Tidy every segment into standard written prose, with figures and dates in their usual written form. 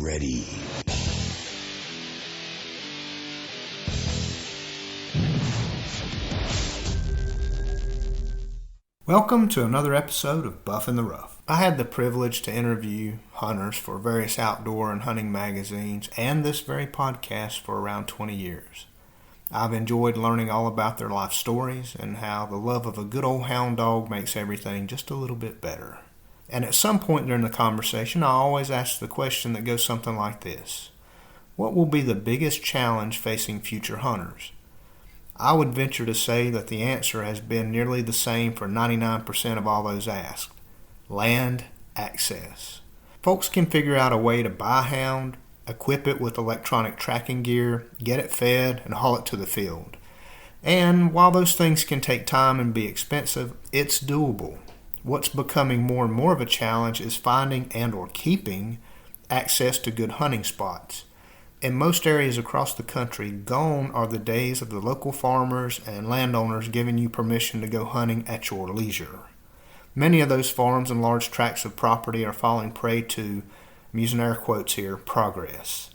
ready. Welcome to another episode of Buff in the Rough. I had the privilege to interview hunters for various outdoor and hunting magazines and this very podcast for around 20 years. I've enjoyed learning all about their life stories and how the love of a good old hound dog makes everything just a little bit better. And at some point during the conversation, I always ask the question that goes something like this: what will be the biggest challenge facing future hunters? I would venture to say that the answer has been nearly the same for 99% of all those asked: land access. Folks can figure out a way to buy a hound, equip it with electronic tracking gear, get it fed, and haul it to the field. And while those things can take time and be expensive, it's doable. What's becoming more and more of a challenge is finding and or keeping access to good hunting spots. In most areas across the country, gone are the days of the local farmers and landowners giving you permission to go hunting at your leisure. Many of those farms and large tracts of property are falling prey to, I'm using air quotes here, progress.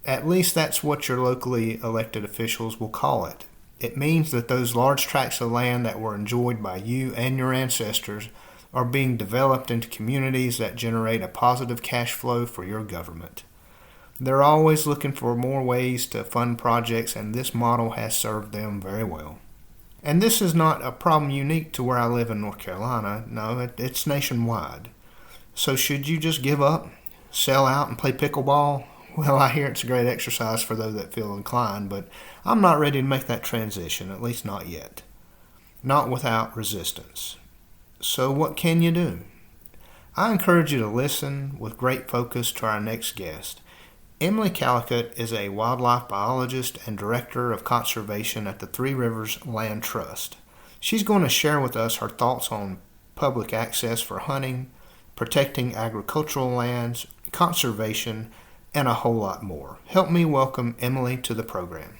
At least that's what your locally elected officials will call it. It means that those large tracts of land that were enjoyed by you and your ancestors are being developed into communities that generate a positive cash flow for your government. They're always looking for more ways to fund projects, and this model has served them very well. And this is not a problem unique to where I live in North Carolina. No, it's nationwide. So should you just give up, sell out, and play pickleball? Well, I hear it's a great exercise for those that feel inclined, but I'm not ready to make that transition, at least not yet. Not without resistance. So what can you do? I encourage you to listen with great focus to our next guest. Emily Callicutt is a wildlife biologist and director of conservation at the Three Rivers Land Trust. She's going to share with us her thoughts on public access for hunting, protecting agricultural lands, conservation, and a whole lot more. Help me welcome Emily to the program.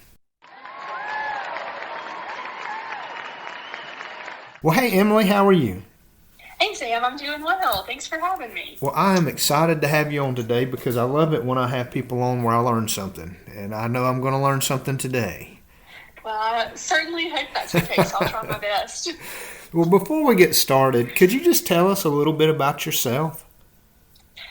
Well, hey Emily, how are you? Hey Sam, I'm doing well. Thanks for having me. Well, I am excited to have you on today because I love it when I have people on where I learn something. And I know I'm going to learn something today. Well, I certainly hope that's the case. I'll try my best. Well, before we get started, could you just tell us a little bit about yourself?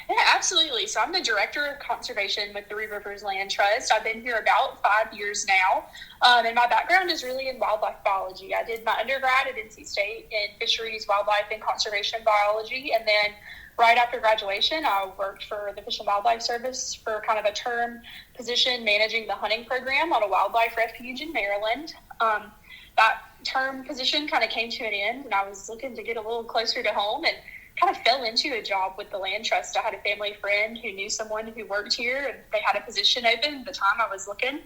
Yeah, absolutely. So I'm the director of conservation with Three Rivers Land Trust. I've been here about 5 years now. And my background is really in wildlife biology. I did my undergrad at NC State in fisheries, wildlife, and conservation biology. And then right after graduation, I worked for the Fish and Wildlife Service for kind of a term position managing the hunting program on a wildlife refuge in Maryland. That term position kind of came to an end, and I was looking to get a little closer to home and kind of fell into a job with the Land Trust. I had a family friend who knew someone who worked here, and they had a position open at the time I was looking.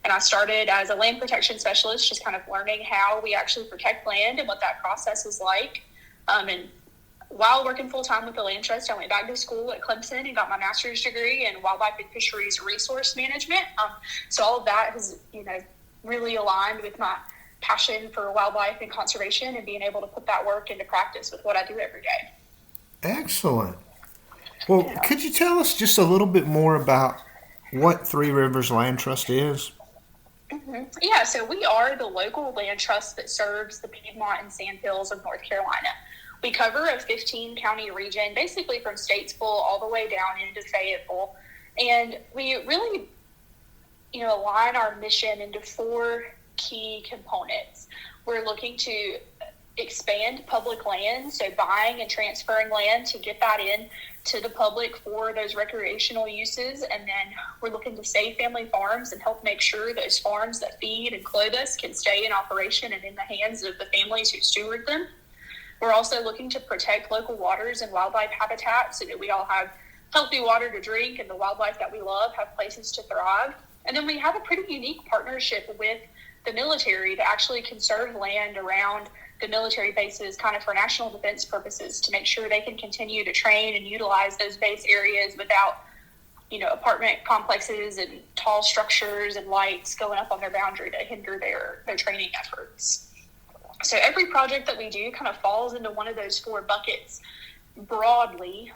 And I started as a land protection specialist, just kind of learning how we actually protect land and what that process is like. And while working full-time with the Land Trust, I went back to school at Clemson and got my master's degree in wildlife and fisheries resource management. So all of that has, really aligned with my passion for wildlife and conservation and being able to put that work into practice with what I do every day. Excellent. Well, Yeah. Could you tell us just a little bit more about what Three Rivers Land Trust is? Mm-hmm. Yeah, so we are the local land trust that serves the Piedmont and Sandhills of North Carolina. We cover a 15-county region, basically from Statesville all the way down into Fayetteville. And we really, align our mission into four key components. We're looking to expand public land, so buying and transferring land to get that in to the public for those recreational uses. And then we're looking to save family farms and help make sure those farms that feed and clothe us can stay in operation and in the hands of the families who steward them. We're also looking to protect local waters and wildlife habitats so that we all have healthy water to drink and the wildlife that we love have places to thrive. And then we have a pretty unique partnership with the military to actually conserve land around the military bases kind of for national defense purposes to make sure they can continue to train and utilize those base areas without, apartment complexes and tall structures and lights going up on their boundary to hinder their training efforts. So every project that we do kind of falls into one of those four buckets. broadly.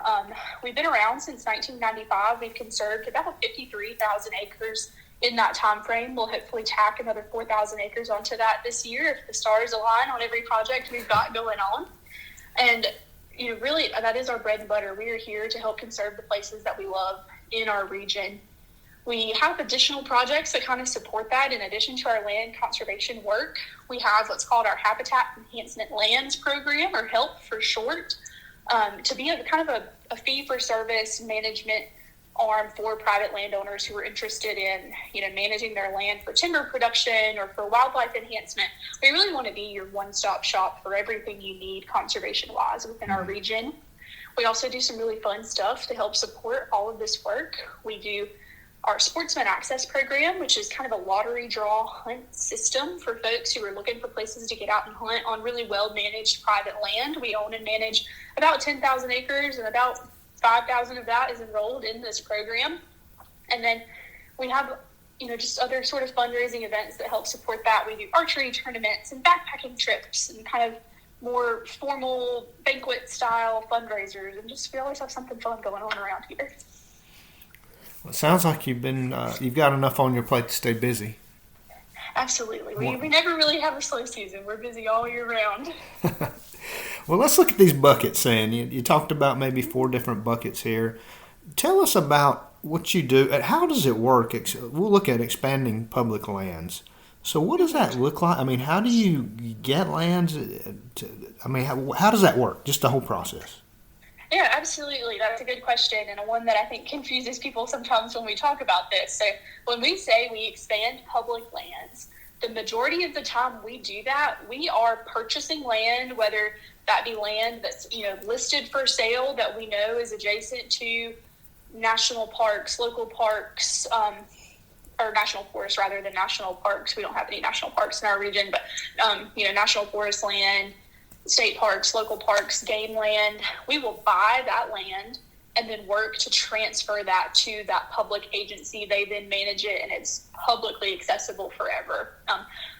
We've been around since 1995. We've conserved about 53,000 acres in that time frame. We'll hopefully tack another 4,000 acres onto that this year if the stars align on every project we've got going on. And really, that is our bread and butter. We are here to help conserve the places that we love in our region. We have additional projects that kind of support that. In addition to our land conservation work, we have what's called our Habitat Enhancement Lands Program, or HELP for short, to be a fee-for-service management arm for private landowners who are interested in, managing their land for timber production or for wildlife enhancement. We really want to be your one-stop shop for everything you need conservation-wise within our region. We also do some really fun stuff to help support all of this work. We do our Sportsman Access Program, which is kind of a lottery draw hunt system for folks who are looking for places to get out and hunt on really well-managed private land. We own and manage about 10,000 acres, and about 5,000 of that is enrolled in this program. And then we have, just other sort of fundraising events that help support that. We do archery tournaments and backpacking trips and kind of more formal banquet-style fundraisers, and we always have something fun going on around here. Well, it sounds like you've got enough on your plate to stay busy. Absolutely. We never really have a slow season. We're busy all year round. Well, let's look at these buckets, Sam. You talked about maybe 4 different buckets here. Tell us about what you do and how does it work? We'll look at expanding public lands. So what does that look like? I mean, how do you get lands? How does that work? Just the whole process. Yeah, absolutely. That's a good question, and one that I think confuses people sometimes when we talk about this. So when we say we expand public lands, the majority of the time we do that, we are purchasing land, whether that be land that's listed for sale that we know is adjacent to national parks, local parks, or national forests rather than national parks. We don't have any national parks in our region, but national forest land, state parks, local parks, game land. We will buy that land and then work to transfer that to that public agency. They then manage it, and it's publicly accessible forever.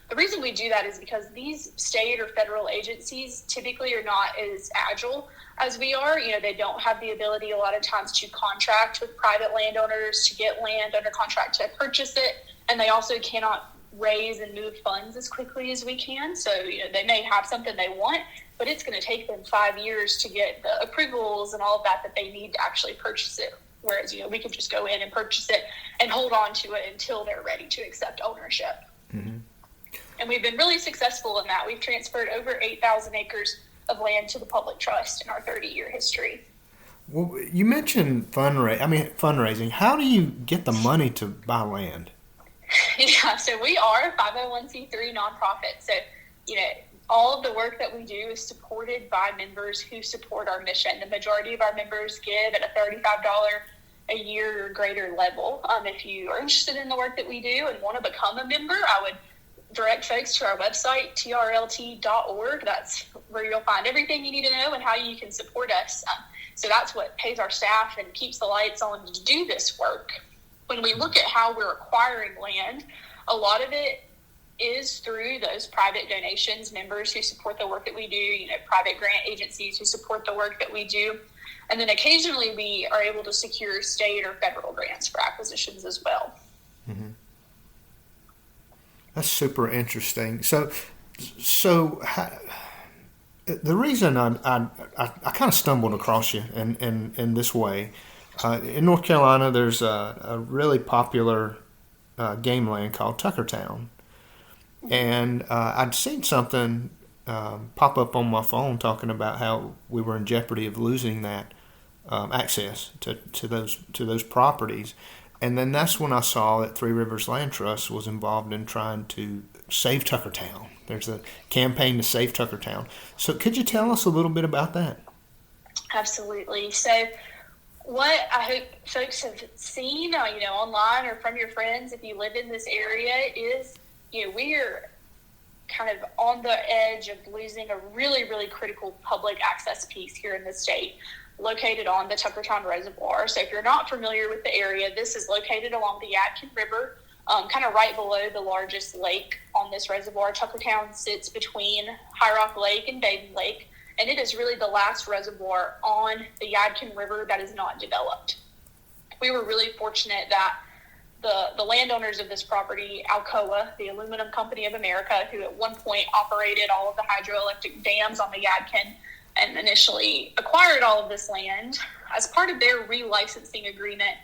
The reason we do that is because these state or federal agencies typically are not as agile as we are. They don't have the ability a lot of times to contract with private landowners to get land under contract to purchase it, and they also cannot raise and move funds as quickly as we can. So, they may have something they want, but it's going to take them 5 years to get the approvals and all of that they need to actually purchase it. Whereas, we can just go in and purchase it and hold on to it until they're ready to accept ownership. Mm-hmm. And we've been really successful in that. We've transferred over 8,000 acres of land to the public trust in our 30-year history. Well, you mentioned fundraising. How do you get the money to buy land? Yeah, so we are a 501c3 nonprofit. So, all of the work that we do is supported by members who support our mission. The majority of our members give at a $35 a year or greater level. If you are interested in the work that we do and want to become a member, I would direct folks to our website, trlt.org. That's where you'll find everything you need to know and how you can support us. So that's what pays our staff and keeps the lights on to do this work. When we look at how we're acquiring land, a lot of it is through those private donations, members who support the work that we do, private grant agencies who support the work that we do. And then occasionally we are able to secure state or federal grants for acquisitions as well. Mm-hmm. That's super interesting. So the reason I kind of stumbled across you in this way, in North Carolina, there's a really popular game land called Tuckertown. And I'd seen something pop up on my phone talking about how we were in jeopardy of losing that access to those properties. And then that's when I saw that Three Rivers Land Trust was involved in trying to save Tuckertown. There's a campaign to save Tuckertown. So could you tell us a little bit about that? Absolutely. So what I hope folks have seen, online or from your friends, if you live in this area, is, we're kind of on the edge of losing a really, really critical public access piece here in the state, located on the Tuckertown Reservoir. So if you're not familiar with the area, this is located along the Yadkin River, kind of right below the largest lake on this reservoir. Tuckertown sits between High Rock Lake and Baden Lake, and it is really the last reservoir on the Yadkin River that is not developed. We were really fortunate that the landowners of this property, Alcoa, the Aluminum Company of America, who at one point operated all of the hydroelectric dams on the Yadkin and initially acquired all of this land, as part of their relicensing agreement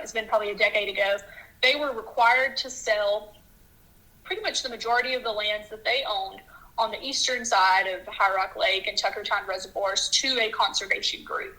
it's been probably a decade ago, they were required to sell pretty much the majority of the lands that they owned on the eastern side of High Rock Lake and Tuckertown reservoirs to a conservation group.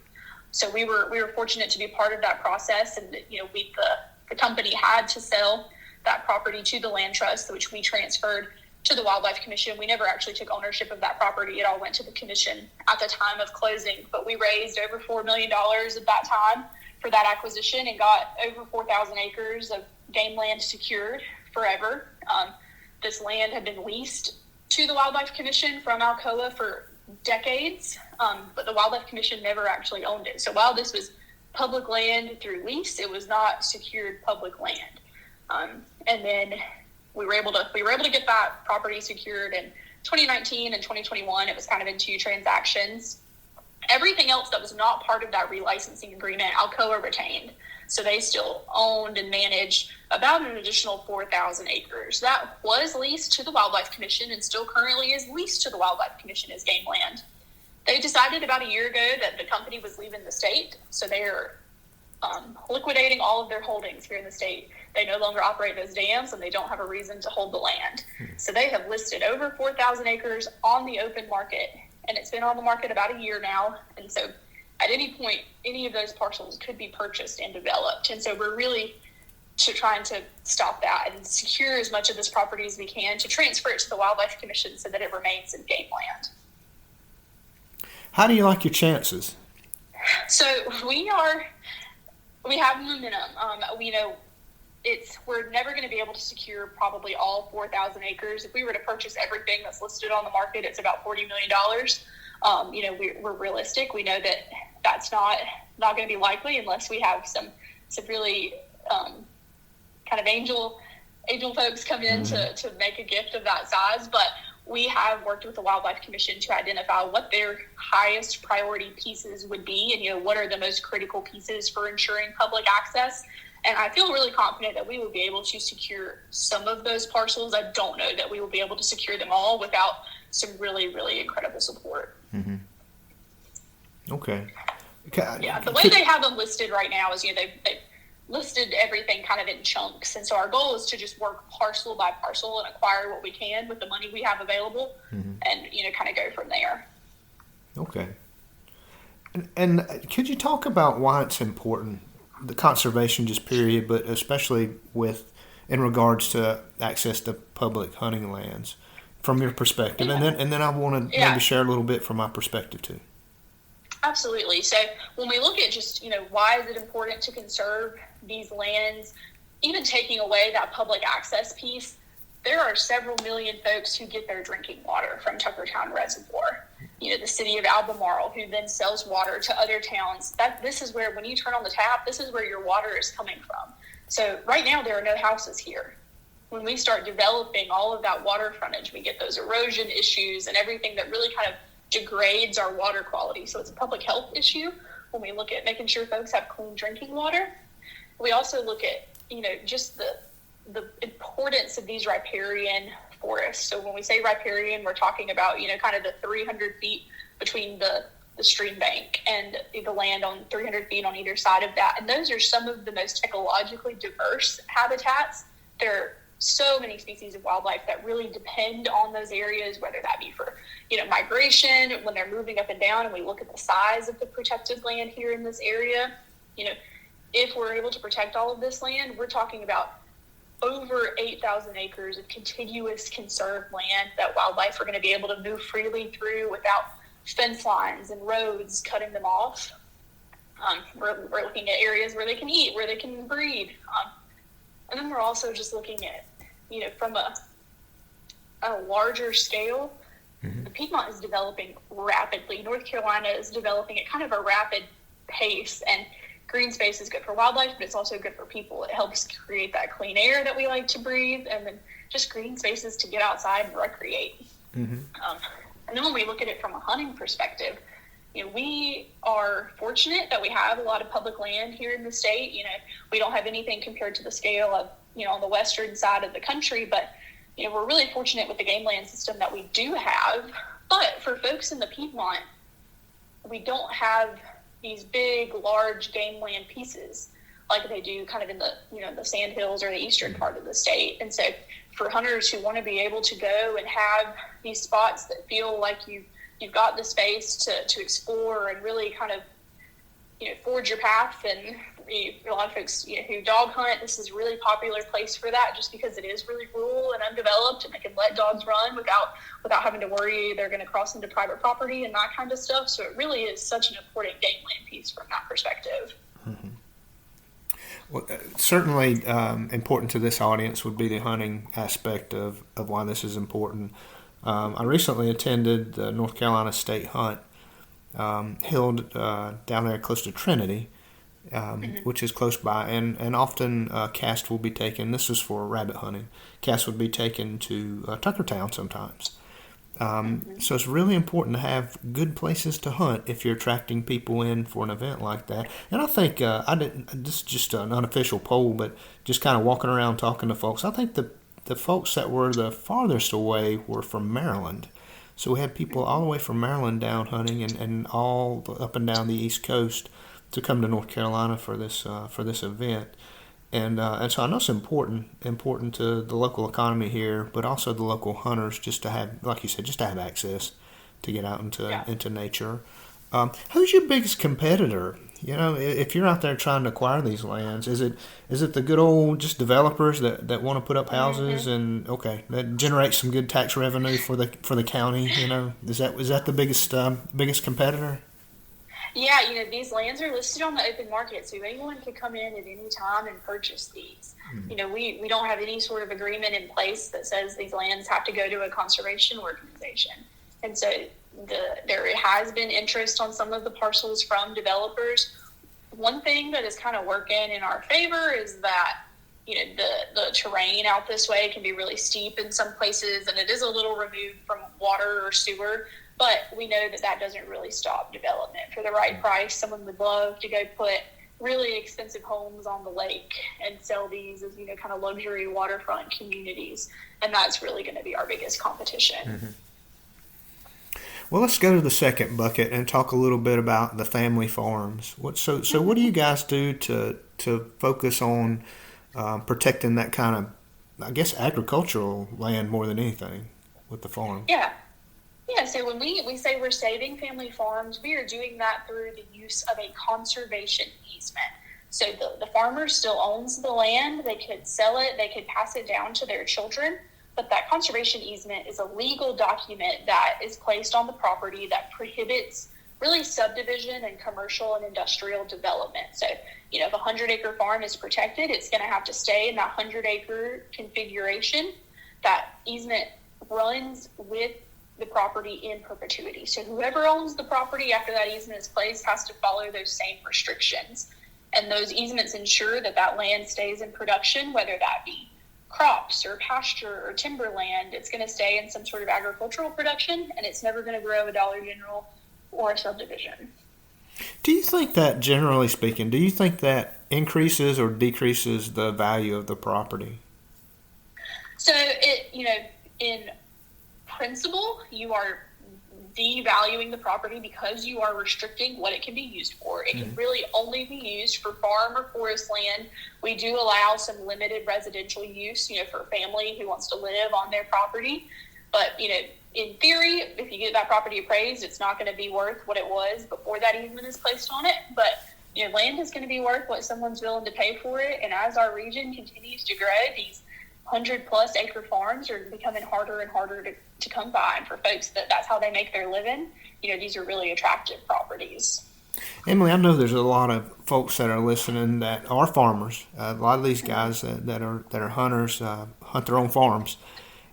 So we were fortunate to be part of that process, and the company had to sell that property to the land trust, which we transferred to the Wildlife Commission. We never actually took ownership of that property. It all went to the commission at the time of closing, but we raised over $4 million at that time for that acquisition and got over 4,000 acres of game land secured forever. This land had been leased to the Wildlife Commission from Alcoa for decades, but the Wildlife Commission never actually owned it. So while this was public land through lease, it was not secured public land. And then we were able to get that property secured in 2019 and 2021. It was kind of in two transactions. Everything else that was not part of that relicensing agreement, Alcoa retained. So they still owned and managed about an additional 4,000 acres. That was leased to the Wildlife Commission and still currently is leased to the Wildlife Commission as game land. They decided about a year ago that the company was leaving the state, so they are liquidating all of their holdings here in the state. They no longer operate those dams, and they don't have a reason to hold the land. So they have listed over 4,000 acres on the open market, and it's been on the market about a year now. And so at any point, any of those parcels could be purchased and developed. And so we're really trying to stop that and secure as much of this property as we can to transfer it to the Wildlife Commission so that it remains in game land. How do you like your chances? So we have momentum. We're never going to be able to secure probably all 4,000 acres. If we were to purchase everything that's listed on the market, it's about $40 million. We're realistic. We know that that's not going to be likely unless we have some really kind of angel folks come in to make a gift of that size. But we have worked with the Wildlife Commission to identify what their highest priority pieces would be, and what are the most critical pieces for ensuring public access. And I feel really confident that we will be able to secure some of those parcels. I don't know that we will be able to secure them all without some really, really incredible support. Mm-hmm. Okay. Yeah, the way they have them listed right now is, they've listed everything kind of in chunks. And so our goal is to just work parcel by parcel and acquire what we can with the money we have available, and, kind of go from there. Okay. And could you talk about why it's important, the conservation just period, but especially in regards to access to public hunting lands from your perspective? Yeah. And then I want to maybe share a little bit from my perspective too. Absolutely. So when we look at just, why is it important to conserve these lands, even taking away that public access piece, there are several million folks who get their drinking water from Tuckertown Reservoir. The city of Albemarle, who then sells water to other towns. This is where, when you turn on the tap, this is where your water is coming from. So right now there are no houses here. When we start developing all of that water frontage, we get those erosion issues and everything that really kind of degrades our water quality. So it's a public health issue when we look at making sure folks have clean drinking water. We also look at, just the importance of these riparian forests. So when we say riparian, we're talking about, kind of the 300 feet between the stream bank and the land on 300 feet on either side of that. And those are some of the most ecologically diverse habitats. There are so many species of wildlife that really depend on those areas, whether that be for, migration, when they're moving up and down, and we look at the size of the protected land here in this area. If we're able to protect all of this land, we're talking about over 8,000 acres of contiguous conserved land that wildlife are going to be able to move freely through without fence lines and roads cutting them off. We're looking at areas where they can eat, where they can breed. And then we're also just looking at, from a larger scale, the Piedmont is developing rapidly. North Carolina is developing at kind of a rapid pace, and green space is good for wildlife, but it's also good for people. It helps create that clean air that we like to breathe, and then just green spaces to get outside and recreate. And And then when we look at it from a hunting perspective, we are fortunate that we have a lot of public land here in the state. We don't have anything compared to the scale of, on the western side of the country, but, we're really fortunate with the game land system that we do have. But for folks in the Piedmont, we don't have these big, large game land pieces like they do kind of in the, the Sandhills or the eastern part of the state. And so for hunters who want to be able to go and have these spots that feel like you've got the space to explore and really kind of, forge your path. And a lot of folks who dog hunt, this is a really popular place for that, just because it is really rural and undeveloped, and they can let dogs run without having to worry they're going to cross into private property and that kind of stuff. So it really is such an important game land piece from that perspective. Mm-hmm. Well, certainly important to this audience would be the hunting aspect of why this is important. I recently attended the North Carolina State Hunt held down there close to Trinity, which is close by, and often cast will be taken. This is for rabbit hunting. Cast would be taken to Tuckertown sometimes. So it's really important to have good places to hunt if you're attracting people in for an event like that. And I think this is just an unofficial poll, but just kind of walking around talking to folks, I think the folks that were the farthest away were from Maryland. So we had people all the way from Maryland down hunting, and all up and down the East Coast to come to North Carolina for this event. And so I know it's important to the local economy here, but also the local hunters, just to have, like you said, just to have access to get out into nature. Who's your biggest competitor? If you're out there trying to acquire these lands, is it the good old just developers that want to put up houses and that generates some good tax revenue for the county? Is that the biggest competitor? Yeah, these lands are listed on the open market, so anyone can come in at any time and purchase these. Mm-hmm. We don't have any sort of agreement in place that says these lands have to go to a conservation organization. And so there has been interest on some of the parcels from developers. One thing that is kind of working in our favor is that, the terrain out this way can be really steep in some places, and it is a little removed from water or sewer. But we know that doesn't really stop development. For the right price, someone would love to go put really expensive homes on the lake and sell these as, kind of luxury waterfront communities. And that's really going to be our biggest competition. Mm-hmm. Well, let's go to the second bucket and talk a little bit about the family farms. What do you guys do to focus on protecting that kind of, I guess, agricultural land more than anything with the farm? Yeah, so when we say we're saving family farms, we are doing that through the use of a conservation easement. So the farmer still owns the land. They could sell it. They could pass it down to their children. But that conservation easement is a legal document that is placed on the property that prohibits really subdivision and commercial and industrial development. So, if a 100-acre farm is protected, it's going to have to stay in that 100-acre configuration. That easement runs with the property in perpetuity. So whoever owns the property after that easement is placed has to follow those same restrictions. And those easements ensure that land stays in production, whether that be crops or pasture or timberland. It's going to stay in some sort of agricultural production, and it's never going to grow a Dollar General or a subdivision. Do you think that, generally speaking, that increases or decreases the value of the property? So in principle, you are devaluing the property because you are restricting what it can be used for. It can really only be used for farm or forest land. We do allow some limited residential use, for a family who wants to live on their property. But, in theory, if you get that property appraised, it's not going to be worth what it was before that easement is placed on it. But, land is going to be worth what someone's willing to pay for it. And as our region continues to grow, these 100-plus acre farms are becoming harder and harder to come by. And for folks that's how they make their living, these are really attractive properties. Emily, I know there's a lot of folks that are listening that are farmers. A lot of these guys that are hunters hunt their own farms.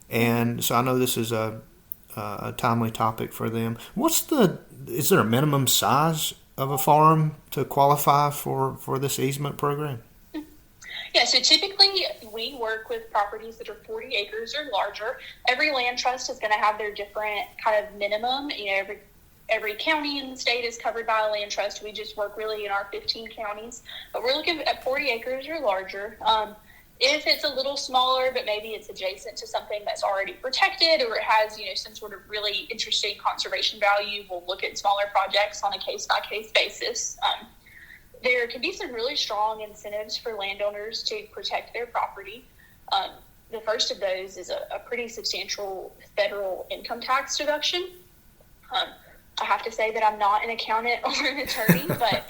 And so I know this is a timely topic for them. Is there a minimum size of a farm to qualify for this easement program? Yeah, so typically we work with properties that are 40 acres or larger. Every land trust is going to have their different kind of minimum. Every county in the state is covered by a land trust. We just work really in our 15 counties, but we're looking at 40 acres or larger. If it's a little smaller, but maybe it's adjacent to something that's already protected, or it has, some sort of really interesting conservation value, we'll look at smaller projects on a case-by-case basis. There can be some really strong incentives for landowners to protect their property. The first of those is a pretty substantial federal income tax deduction. I have to say that I'm not an accountant or an attorney, but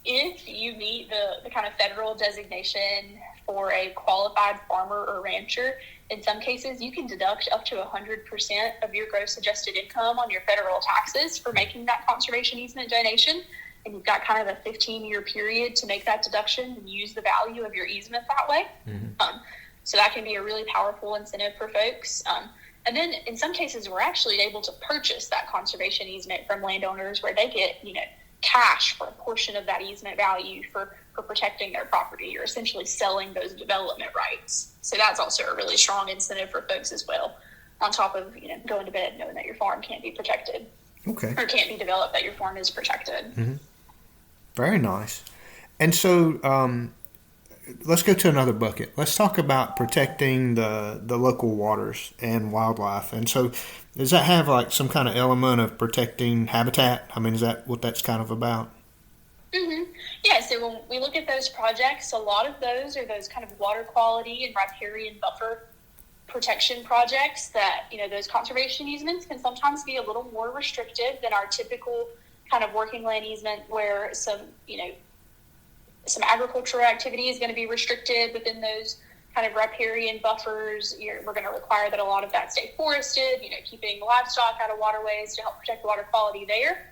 if you meet the kind of federal designation for a qualified farmer or rancher, in some cases you can deduct up to 100% of your gross adjusted income on your federal taxes for making that conservation easement donation. And you've got kind of a 15-year period to make that deduction and use the value of your easement that way. Mm-hmm. So that can be a really powerful incentive for folks. And then in some cases, we're actually able to purchase that conservation easement from landowners where they get, cash for a portion of that easement value for protecting their property. You're essentially selling those development rights. So that's also a really strong incentive for folks as well, on top of, going to bed knowing that your farm can't be protected. Okay. Or can't be developed, that your farm is protected. Mm-hmm. Very nice. And so let's go to another bucket. Let's talk about protecting the local waters and wildlife. And so does that have like some kind of element of protecting habitat? I mean, is that what that's kind of about? Mm-hmm. Yeah, so when we look at those projects, a lot of those are those kind of water quality and riparian buffer protection projects that, those conservation easements can sometimes be a little more restrictive than our typical kind of working land easement, where some agricultural activity is going to be restricted within those kind of riparian buffers. We're going to require that a lot of that stay forested, keeping livestock out of waterways to help protect water quality there.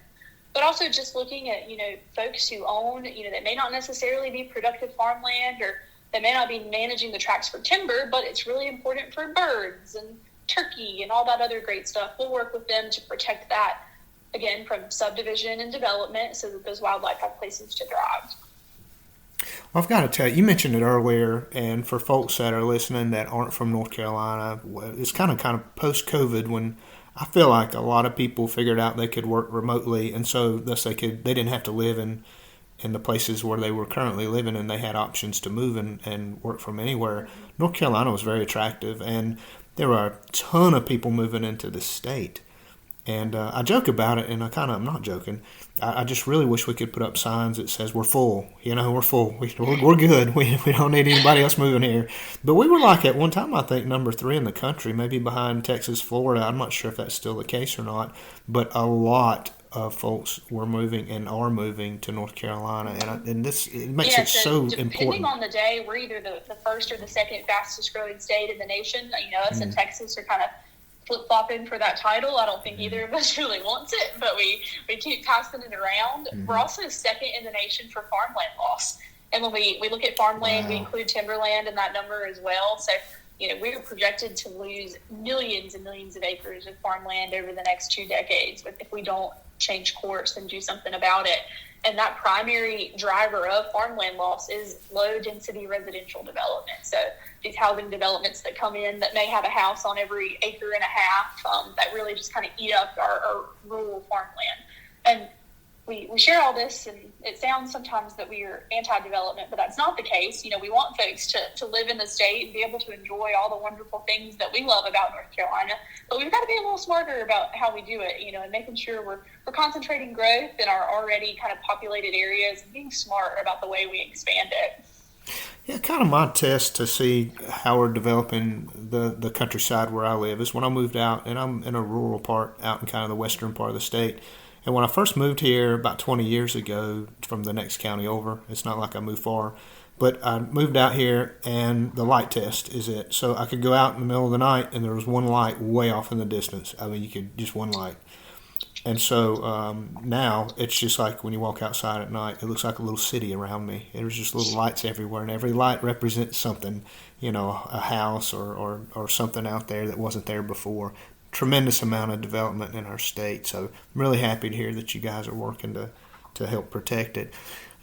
But also just looking at, folks who own, that may not necessarily be productive farmland, or they may not be managing the tracts for timber, but it's really important for birds and turkey and all that other great stuff. We'll work with them to protect that, again, from subdivision and development, so that those wildlife have places to thrive. Well, I've got to tell you, you mentioned it earlier, and for folks that are listening that aren't from North Carolina, it's kind of post-COVID when I feel like a lot of people figured out they could work remotely, and so thus they didn't have to live in the places where they were currently living, and they had options to move and work from anywhere. North Carolina was very attractive, and there were a ton of people moving into the state. And I joke about it, and I'm not joking. I just really wish we could put up signs that says we're full. We're full. We're good. We don't need anybody else moving here. But we were like at one time, I think, number 3 in the country, maybe behind Texas, Florida. I'm not sure if that's still the case or not. But a lot of folks were moving and are moving to North Carolina, and it makes it so important. Depending on the day, we're either the first or the second fastest growing state in the nation. Us in Texas are kind of flip-flopping for that title. I don't think either of us really wants it, but we keep passing it around. Mm-hmm. We're also second in the nation for farmland loss. And when we look at farmland, we include timberland in that number as well. So, we're projected to lose millions and millions of acres of farmland over the next 2 decades if we don't change course and do something about it. And that primary driver of farmland loss is low-density residential development. So these housing developments that come in that may have a house on every acre and a half, that really just kind of eat up our rural farmland. And we share all this, and it sounds sometimes that we are anti-development, but that's not the case. We want folks to live in the state and be able to enjoy all the wonderful things that we love about North Carolina. But we've got to be a little smarter about how we do it, and making sure we're concentrating growth in our already kind of populated areas and being smart about the way we expand it. Yeah, kind of my test to see how we're developing the countryside where I live is when I moved out, and I'm in a rural part out in kind of the western part of the state. And when I first moved here about 20 years ago from the next county over, it's not like I moved far, but I moved out here and the light test is it. So I could go out in the middle of the night and there was one light way off in the distance. I mean, just one light. And so now it's just like when you walk outside at night, it looks like a little city around me. There's just little lights everywhere, and every light represents something, a house or something out there that wasn't there before. Tremendous amount of development in our state. So I'm really happy to hear that you guys are working to help protect it.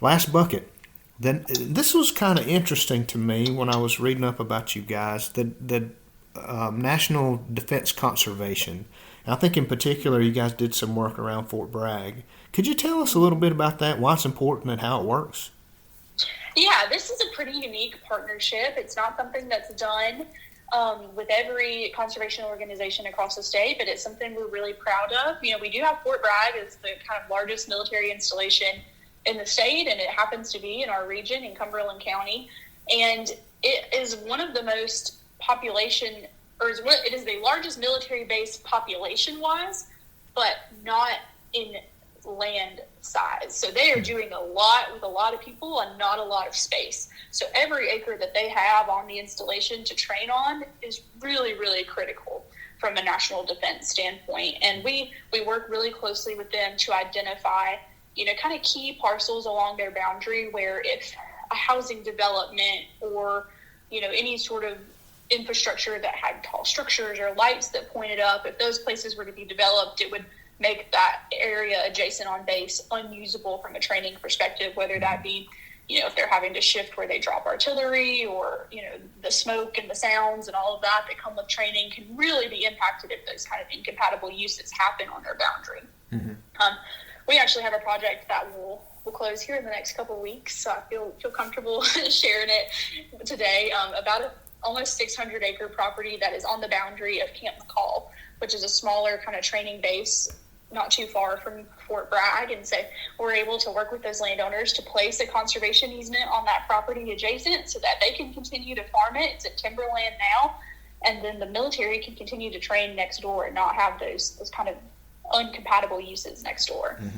Last bucket, Then this was kind of interesting to me when I was reading up about you guys. The National Defense Conservation. And I think in particular you guys did some work around Fort Bragg. Could you tell us a little bit about that, why it's important and how it works? Yeah, this is a pretty unique partnership. It's not something that's done with every conservation organization across the state, but it's something we're really proud of. You know, we do have Fort Bragg as the kind of largest military installation in the state, and it happens to be in our region in Cumberland County. And it is one of the most population, it is the largest military base population-wise, but not in land size. So they are doing a lot with a lot of people and not a lot of space. So every acre that they have on the installation to train on is really, really critical from a national defense standpoint. And we work really closely with them to identify, you know, kind of key parcels along their boundary where if a housing development or, you know, any sort of infrastructure that had tall structures or lights that pointed up, if those places were to be developed, it would make that area adjacent on base unusable from a training perspective, whether that be, you know, if they're having to shift where they drop artillery or, you know, the smoke and the sounds and all of that come with training can really be impacted if those kind of incompatible uses happen on their boundary. Mm-hmm. We actually have a project that will close here in the next couple of weeks, so I feel comfortable sharing it today, about a almost 600-acre property that is on the boundary of Camp McCall, which is a smaller kind of training base not too far from Fort Bragg. And so we're able to work with those landowners to place a conservation easement on that property adjacent so that they can continue to farm it. It's a timberland now. And then the military can continue to train next door and not have those kind of uncompatible uses next door. Mm-hmm.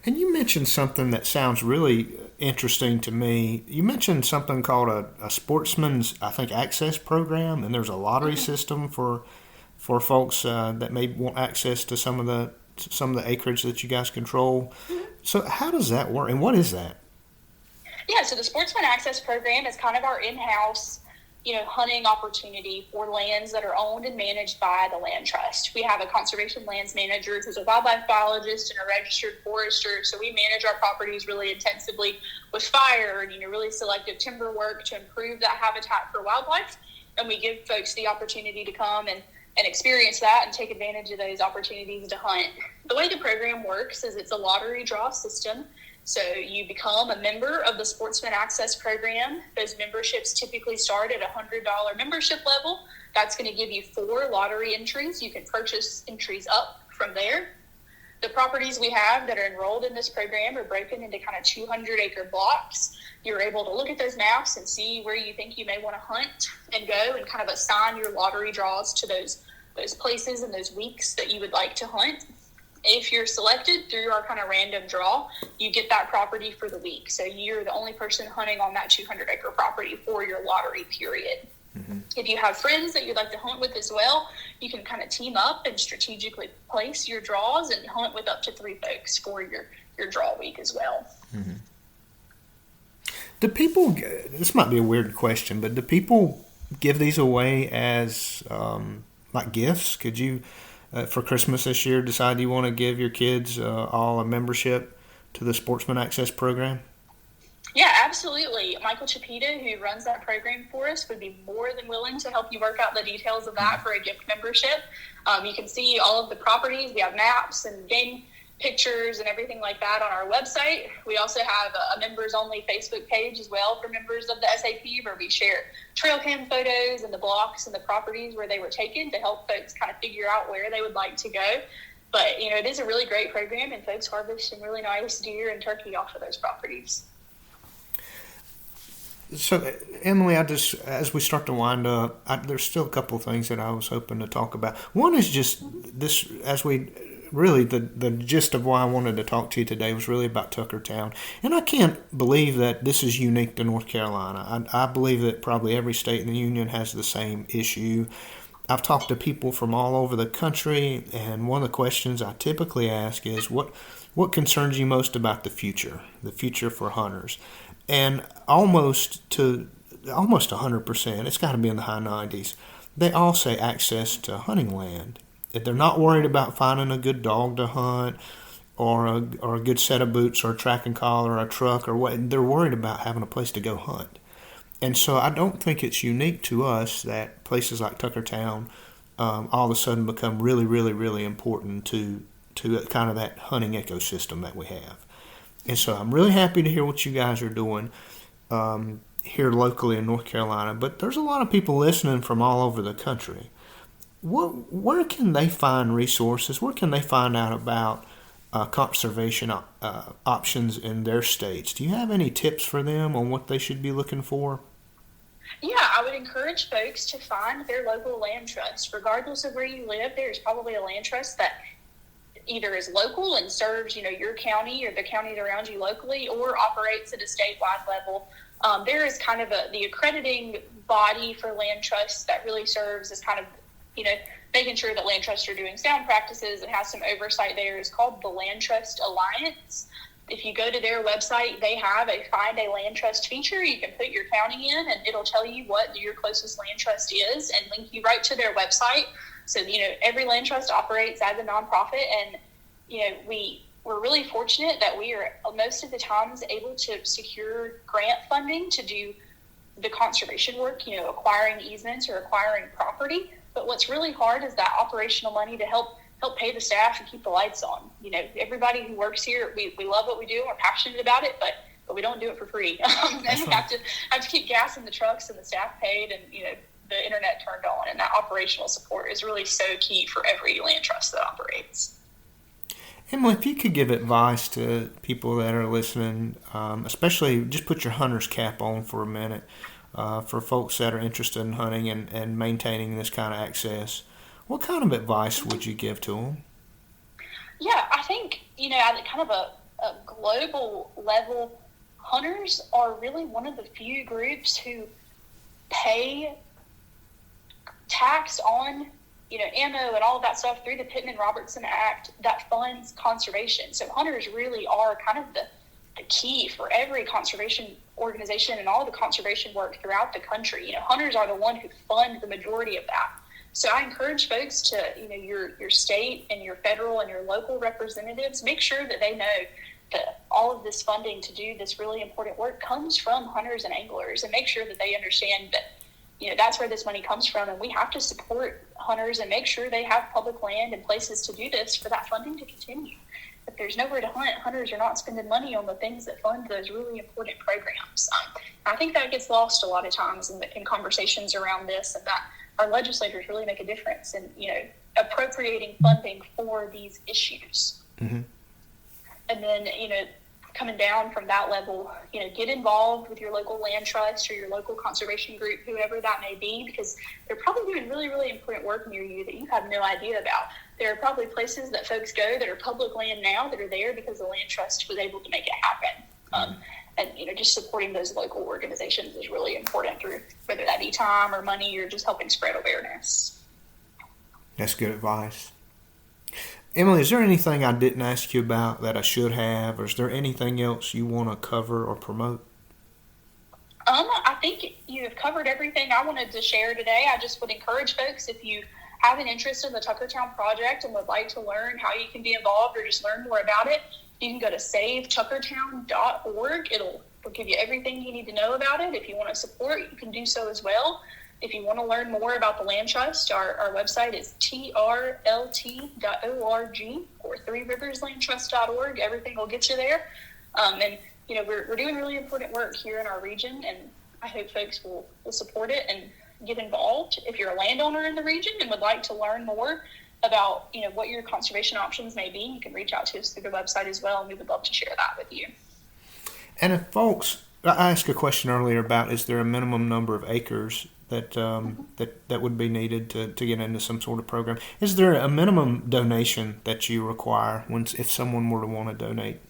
And you mentioned something that sounds really interesting to me. You mentioned something called a sportsman's, I think, access program, and there's a lottery system for folks that may want access to some of the acreage that you guys control. Mm-hmm. So how does that work, and what is that? Yeah, so the Sportsman Access Program is kind of our in-house, you know, hunting opportunity for lands that are owned and managed by the land trust. We have a conservation lands manager who's a wildlife biologist and a registered forester. So we manage our properties really intensively with fire and, you know, really selective timber work to improve that habitat for wildlife. And we give folks the opportunity to come and experience that and take advantage of those opportunities to hunt. The way the program works is it's a lottery draw system. So you become a member of the Sportsman Access Program. Those memberships typically start at a $100 membership level. That's going to give you 4 lottery entries. You can purchase entries up from there. The properties we have that are enrolled in this program are broken into kind of 200-acre blocks. You're able to look at those maps and see where you think you may want to hunt and go and kind of assign your lottery draws to those places and those weeks that you would like to hunt. If you're selected through our kind of random draw, you get that property for the week. So you're the only person hunting on that 200-acre property for your lottery period. Mm-hmm. If you have friends that you'd like to hunt with as well, you can kind of team up and strategically place your draws and hunt with up to 3 folks for your draw week as well. Mm-hmm. Do people, this might be a weird question, but do people give these away as like gifts? Could you, for Christmas this year, decide you want to give your kids all a membership to the Sportsman Access Program? Yeah, absolutely. Michael Chapita, who runs that program for us, would be more than willing to help you work out the details of that for a gift membership. You can see all of the properties. We have maps and game pictures and everything like that on our website. We also have a members-only Facebook page as well for members of the SAP where we share trail cam photos and the blocks and the properties where they were taken to help folks kind of figure out where they would like to go. But, you know, it is a really great program, and folks harvest some really nice deer and turkey off of those properties. So, Emily, as we start to wind up, there's still a couple of things that I was hoping to talk about. One is just this, the gist of why I wanted to talk to you today was really about Tuckertown. And I can't believe that this is unique to North Carolina. I believe that probably every state in the union has the same issue. I've talked to people from all over the country, and one of the questions I typically ask is, what concerns you most about the future for hunters? And almost 100%, it's got to be in the high 90s, they all say access to hunting land. That they're not worried about finding a good dog to hunt. or a good set of boots or a tracking collar or a truck or what. They're worried about having a place to go hunt. And so I don't think it's unique to us that places like Tuckertown all of a sudden become really, really, really important to kind of that hunting ecosystem that we have. And so I'm really happy to hear what you guys are doing here locally in North Carolina. But there's a lot of people listening from all over the country. Where can they find resources? Where can they find out about conservation options in their states? Do you have any tips for them on what they should be looking for? Yeah, I would encourage folks to find their local land trust. Regardless of where you live, there's probably a land trust that either is local and serves, your county or the counties around you locally, or operates at a statewide level. There is kind of the accrediting body for land trusts that really serves as kind of, making sure that land trusts are doing sound practices and has some oversight there, is called the Land Trust Alliance. If you go to their website, they have a Find a Land Trust feature. You can put your county in, and it'll tell you what your closest land trust is and link you right to their website. So, every land trust operates as a nonprofit, and, we're really fortunate that we are most of the times able to secure grant funding to do the conservation work, acquiring easements or acquiring property. But what's really hard is that operational money to help pay the staff and keep the lights on. Everybody who works here, we love what we do. We're passionate about it, but we don't do it for free. And we have to keep gas in the trucks and the staff paid and, the internet turned on. And that operational support is really so key for every land trust that operates. Emily, if you could give advice to people that are listening, especially just put your hunter's cap on for a minute, for folks that are interested in hunting and maintaining this kind of access, what kind of advice would you give to them? Yeah, I think, at kind of a global level, hunters are really one of the few groups who pay tax on, ammo and all of that stuff through the Pittman-Robertson Act that funds conservation. So hunters really are kind of the key for every conservation organization and all the conservation work throughout the country. Hunters are the one who fund the majority of that. So I encourage folks to, your state and your federal and your local representatives, make sure that they know that all of this funding to do this really important work comes from hunters and anglers, and make sure that they understand that, that's where this money comes from. And we have to support hunters and make sure they have public land and places to do this for that funding to continue. If there's nowhere to hunt, hunters are not spending money on the things that fund those really important programs. I think that gets lost a lot of times in conversations around this, and that our legislators really make a difference in, appropriating funding for these issues. Mm-hmm. And then, coming down from that level, get involved with your local land trust or your local conservation group, whoever that may be, because they're probably doing really, really important work near you that you have no idea about. There are probably places that folks go that are public land now that are there because the land trust was able to make it happen. And, just supporting those local organizations is really important, through whether that be time or money or just helping spread awareness. That's good advice. Emily, is there anything I didn't ask you about that I should have, or is there anything else you want to cover or promote? I think you have covered everything I wanted to share today. I just would encourage folks, if you have an interest in the Tuckertown project and would like to learn how you can be involved or just learn more about it, you can go to savetuckertown.org. It'll give you everything you need to know about it. If you want to support, you can do so as well. If you want to learn more about the Land Trust, our website is trlt.org or threeriverslandtrust.org. Everything will get you there. And, we're doing really important work here in our region, and I hope folks will support it and get involved. If you're a landowner in the region and would like to learn more about, what your conservation options may be, you can reach out to us through the website as well, and we would love to share that with you. And if folks, I asked a question earlier about, is there a minimum number of acres that would be needed to get into some sort of program? Is there a minimum donation that you require if someone were to want to donate?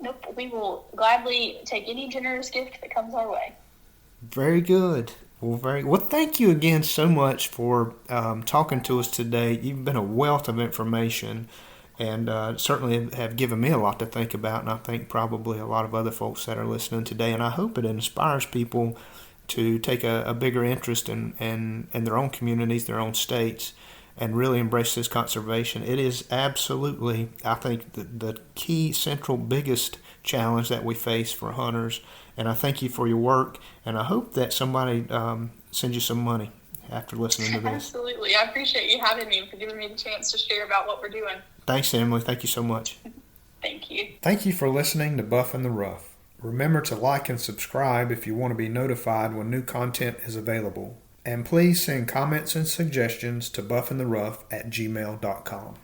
Nope, we will gladly take any generous gift that comes our way. Very good. Well, thank you again so much for talking to us today. You've been a wealth of information, and certainly have given me a lot to think about, and I think probably a lot of other folks that are listening today. And I hope it inspires people to take a bigger interest in their own communities, their own states, and really embrace this conservation. It is absolutely, I think, the key, central, biggest challenge that we face for hunters. And I thank you for your work, and I hope that somebody sends you some money after listening to this. Absolutely. I appreciate you having me and for giving me the chance to share about what we're doing. Thanks, Emily. Thank you so much. Thank you. Thank you for listening to Buff in the Rough. Remember to like and subscribe if you want to be notified when new content is available. And please send comments and suggestions to buffintherough@gmail.com.